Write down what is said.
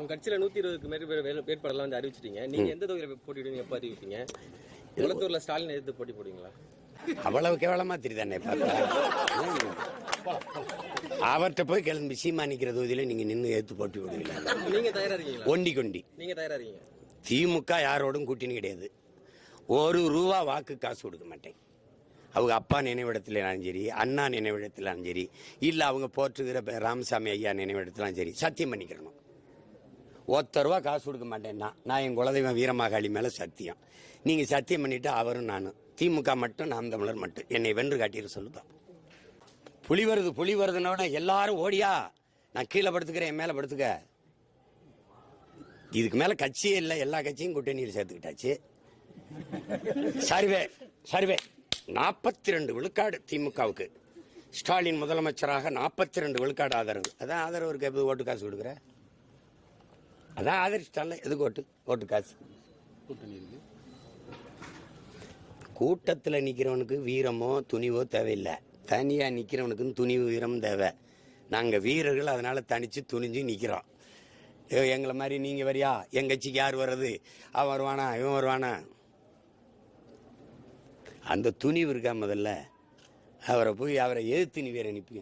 உங்க கட்சியில 120க்கு மேல வேட்பாளர்லாம் வந்து அறிவிச்சிட்டீங்க. நீங்க எந்த தொகுதியில போட்டியிடுவீங்க, எப்ப அறிவிப்பீங்க? குளத்தூர்ல ஸ்டாலின் எதிர்த்து போட்டி போடுவீங்களா? அவ்வளவு கேவலமா தெரியுதானே பார்த்தா அவர்கிட்ட போய் கிளம்பி சீமா நிக்கிற தொகுதியில நீங்க நின்று எடுத்து போட்டி போடுவீங்களா? நீங்க தயாரா இருக்கீங்களா? ஒண்டி கொண்டி நீங்க தயாரா இருக்கீங்க? திமுக யாரோடும் கூட்டணி கிடையாது. ₹1 வாக்கு காசு கொடுக்க மாட்டேன். அவங்க அப்பா நினைவிடத்திலும் சரி, அண்ணா நினைவிடத்திலும் சரி, இல்ல அவங்க போற்றுகிற ராமசாமி ஐயா நினைவிடத்திலும் சரி, சத்தியம் பண்ணிக்கிறணும். ₹1 காசு கொடுக்க மாட்டேன்னா நான் என் குலதெய்வம் வீரமாகாளி மேல சத்தியம். நீங்க சத்தியம் பண்ணிட்டு அவரும் நானும் திமுக மட்டும் நாம் தமிழர் மட்டும் என்னை வென்று காட்டிட சொல்லுப்பா. புலி வருதுன்னா எல்லாரும் ஓடியா, நான் கீழே படுத்துக்கிறேன், என் மேல படுத்துக்க. இதுக்கு மேல கட்சியே இல்லை, எல்லா கட்சியும் கூட்டணியில் சேர்த்துக்கிட்டாச்சு. சர்வே 42 விழுக்காடு திமுகவுக்கு. ஸ்டாலின் முதலமைச்சராக 42 விழுக்காடு ஆதரவு. அதான் ஆதரவு எப்படி ஓட்டு காசு கொடுக்குற? அதான் ஆதரிச்சிட்டால, எதுக்கு ஓட்டு காசு? கூட்டத்தில் நிக்கிறவனுக்கு வீரமோ துணிவோ தேவையில்லை. தனியா நிக்கிறவனுக்கு துணிவு வீரமும் தேவை. நாங்க வீரர்கள், அதனால தனிச்சு துணிஞ்சு நிக்கிறோம். எங்களை மாதிரி நீங்க வரியா, எங்க கட்சிக்கு யார் வர்றது, அவன் வருவானா இவன் வருவானா? அந்த துணிவு இருக்கா முதல்ல. அவரை எதிர்த்து நீ வேற அனுப்பி